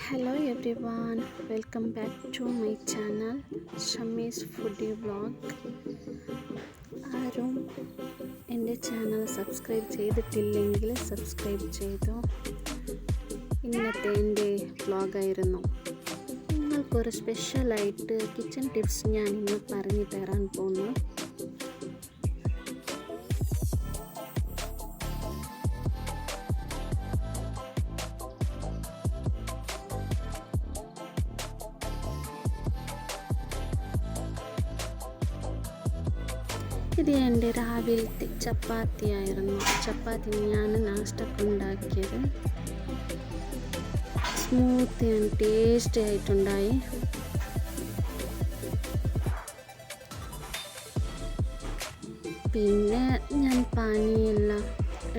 Hello everyone, welcome back to my channel Shammy's Foodie Vlog. ആരും എൻ്റെ channel subscribe ചെയ്തിട്ടില്ലെങ്കിൽ subscribe ചെയ്തു. ഇന്നത്തെ എൻ്റെ വ്ളോഗായിരുന്നു. നിങ്ങൾക്കൊരു സ്പെഷ്യലായിട്ട് കിച്ചൺ ടിപ്സ് ഞാൻ ഇന്ന് പറഞ്ഞു തരാൻ പോകുന്നു. ഇത് എൻ്റെ രാവിലത്തെ ചപ്പാത്തിയായിരുന്നു. ചപ്പാത്തി ഞാൻ നാസ്റ്റൊക്കെ ഉണ്ടാക്കിയത്. സ്മൂത്ത് ആൻഡ് ടേസ്റ്റി ആയിട്ടുണ്ടായി. പിന്നെ ഞാൻ പാനിയെല്ലാം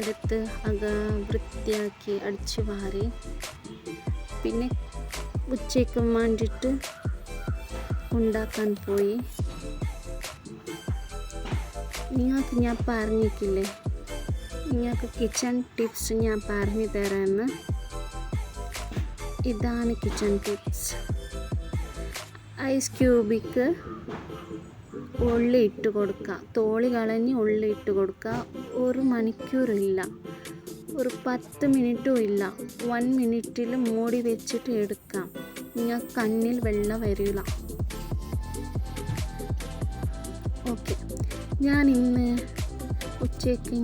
എടുത്ത് വൃത്തിയാക്കി അടിച്ചു വാരി. പിന്നെ ഉച്ചയ്ക്ക് വേണ്ടിയിട്ട് ഉണ്ടാക്കാൻ പോയി. നിങ്ങൾക്ക് ഞാൻ പറഞ്ഞിട്ടില്ലേ, നിങ്ങൾക്ക് കിച്ചൺ ടിപ്സ് ഞാൻ പറഞ്ഞു തരാമെന്ന്. ഇതാണ് കിച്ചൺ ടിപ്സ്. ഐസ് ക്യൂബിക്ക് ഉള്ളി ഇട്ട് കൊടുക്കുക. തോളി കളഞ്ഞ് ഉള്ളി ഇട്ട് കൊടുക്കുക. 1 മണിക്കൂറില്ല, ഒരു 10 മിനിറ്റും ഇല്ല, 1 മിനിറ്റിൽ മൂടി വെച്ചിട്ട് എടുക്കാം. നിങ്ങൾക്ക് കണ്ണിൽ വെള്ളം വരില്ല. ഓക്കെ, ഞാൻ ഇന്ന് ഉച്ചയ്ക്ക്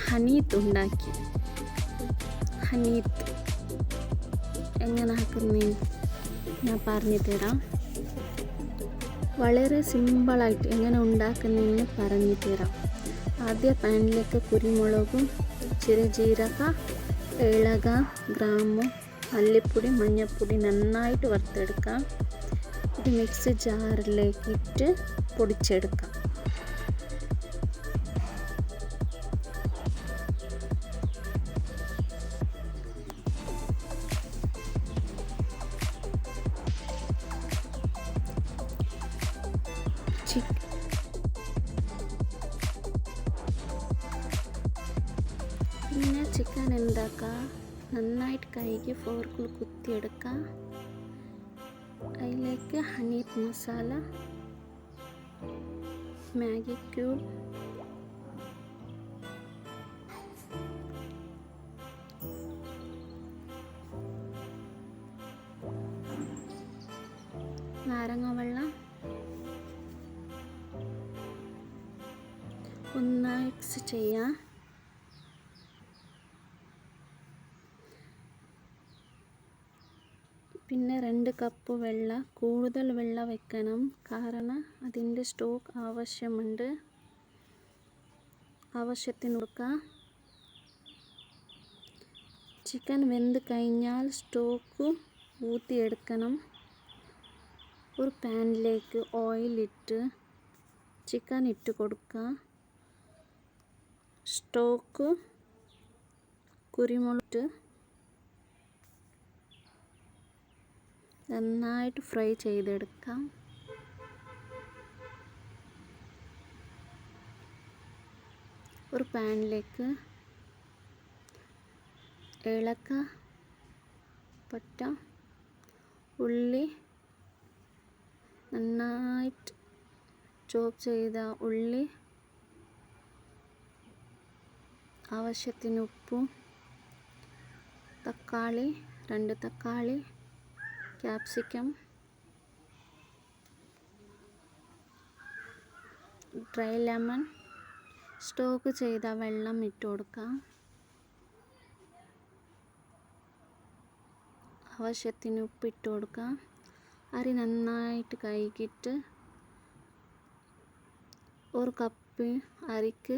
ഹനീത്ത് ഉണ്ടാക്കി. ഹനീത്ത് എങ്ങനെ ആക്കുന്നതെന്ന് ഞാൻ പറഞ്ഞു തരാം. വളരെ സിമ്പിളായിട്ട് എങ്ങനെ ഉണ്ടാക്കുന്നതെന്ന് പറഞ്ഞു തരാം. ആദ്യം പാനിലേക്ക് കുരുമുളകും ചെറിയ ജീരക, ഏലക, ഗ്രാമ്പു, മല്ലിപ്പൊടി, മഞ്ഞൾപ്പൊടി നന്നായിട്ട് വറുത്തെടുക്കാം. ഇത് മിക്സി ജാറിലേക്ക് ഇട്ട് പൊടിച്ചെടുക്കാം. പിന്നെ ചിക്കൻ ഉണ്ടാക്കുക. നന്നായിട്ട് കഴുകി ഫോർക്കിൽ കുത്തിയെടുക്കുക. അതിലേക്ക് ഹനീത്ത് മസാല, മാഗി ക്യൂബ്, നാരങ്ങ വെള്ളം ഒന്ന് മിക്സ് ചെയ്യാം. പിന്നെ 2 കപ്പ് വെള്ളം. കൂടുതൽ വെള്ളം വെക്കണം, കാരണം അതിൻ്റെ സ്റ്റോക്ക് ആവശ്യമുണ്ട്. ആവശ്യത്തിന് കൊടുക്കുക. ചിക്കൻ വെന്ത് കഴിഞ്ഞാൽ സ്റ്റോക്ക് ഊറ്റിയെടുക്കണം. ഒരു പാനിലേക്ക് ഓയിലിട്ട് ചിക്കൻ ഇട്ട് കൊടുക്കുക. സ്റ്റോക്ക്, കുരുമുളക് നന്നായിട്ട് ഫ്രൈ ചെയ്തെടുക്കാം. ഒരു പാനിലേക്ക് ഏലക്ക, പട്ട, ഉള്ളി, നന്നായിട്ട് ചോപ്പ് ചെയ്ത ഉള്ളി, ആവശ്യത്തിന് ഉപ്പും, തക്കാളി, 2 തക്കാളി, ക്യാപ്സിക്കം, ഡ്രൈ ലെമൺ, സ്റ്റോക്ക് ചെയ്ത വെള്ളം ഇട്ട് കൊടുക്കാം. ആവശ്യത്തിന് ഉപ്പ് ഇട്ട് കൊടുക്കാം. അരി നന്നായിട്ട് കഴുകിയിട്ട് 1 കപ്പ് അരിക്ക്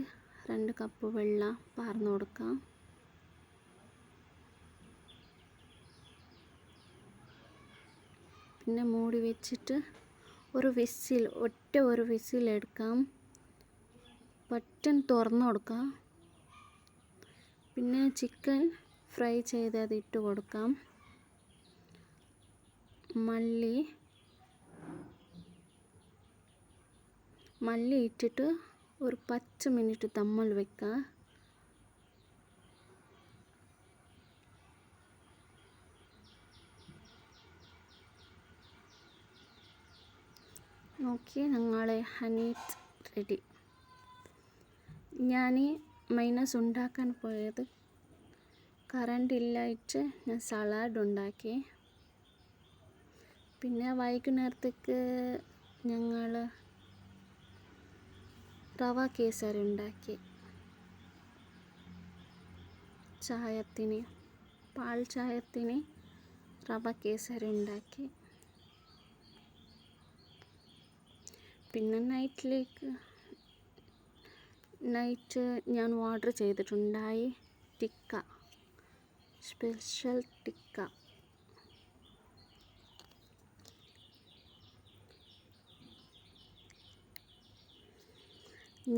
2 കപ്പ് വെള്ളം പാർന്ന് കൊടുക്കാം. പിന്നെ മൂടി വെച്ചിട്ട് ഒറ്റ ഒരു വിസിൽ എടുക്കാം. പെട്ടെന്ന് തുറന്നു കൊടുക്കാം. പിന്നെ ചിക്കൻ ഫ്രൈ ചെയ്തത് ഇട്ട് കൊടുക്കാം. മല്ലി ഇട്ടിട്ട് ഒരു 10 മിനിറ്റ് ദമ്മിൽ വെക്കുക. നോക്കി ഞങ്ങളെ ഹനീറ്റ് റെഡി. ഞാൻ മൈനസ് ഉണ്ടാക്കാൻ പോയത് കറണ്ട് ഇല്ലായിട്ട് ഞാൻ സലാഡ് ഉണ്ടാക്കി. പിന്നെ വൈകുന്നേരത്തേക്ക് ഞങ്ങൾ റവ കേസരി ഉണ്ടാക്കി. ചായത്തിന് പാൽ ചായത്തിന് റവ കേസരി ഉണ്ടാക്കി. പിന്നെ നൈറ്റ് ഞാൻ ഓർഡർ ചെയ്തിട്ടുണ്ടായി ടിക്ക, സ്പെഷ്യൽ ടിക്ക.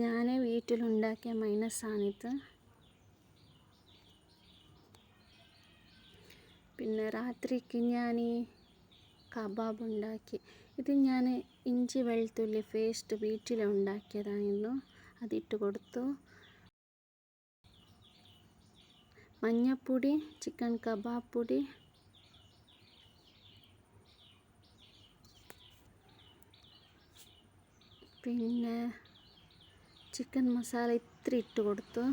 ഞാൻ വീട്ടിലുണ്ടാക്കിയ മൈനസാണിത്. പിന്നെ രാത്രിക്ക് ഞാൻ കബാബ് ഉണ്ടാക്കി. ഇത് ഞാൻ ഇഞ്ചി വെളുത്തുള്ളി പേസ്റ്റ് വീട്ടിലുണ്ടാക്കിയതായിരുന്നു. അതിട്ട് കൊടുത്തു. മഞ്ഞപ്പൊടി, ചിക്കൻ കബാബ് പൊടി, പിന്നെ ചിക്കൻ മസാല ഇത്തിരി ഇട്ട് കൊടുത്തു.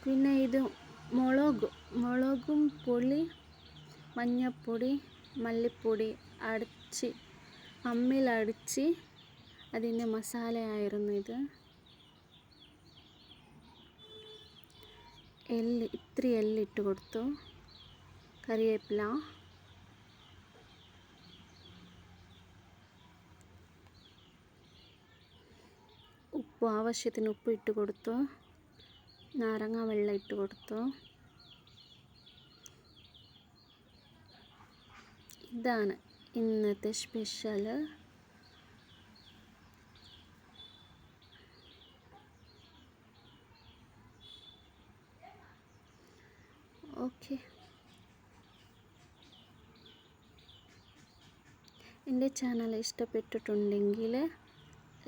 പിന്നെ ഇത് മുളകും പൊടി, മഞ്ഞപ്പൊടി, മല്ലിപ്പൊടി അമ്മിലടിച്ച് അതിൻ്റെ മസാലയായിരുന്നു ഇത്. ഇത്തിരി എല്ലിട്ട് കൊടുത്തു. കറിവേപ്പില, ഉപ്പ്, ആവശ്യത്തിന് ഉപ്പ് ഇട്ട് കൊടുത്തു. നാരങ്ങ വെള്ളം ഇട്ട് കൊടുത്തു. ഇതാണ് ഇന്നത്തെ സ്പെഷ്യൽ. ഓക്കെ, എൻ്റെ ചാനൽ ഇഷ്ടപ്പെട്ടിട്ടുണ്ടെങ്കിൽ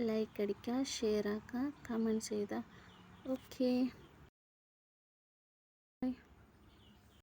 ലൈക്ക് അടിക്കുക, ഷെയർ ആക്കുക, കമൻറ്റ് ചെയ്യുക. ഓക്കെ.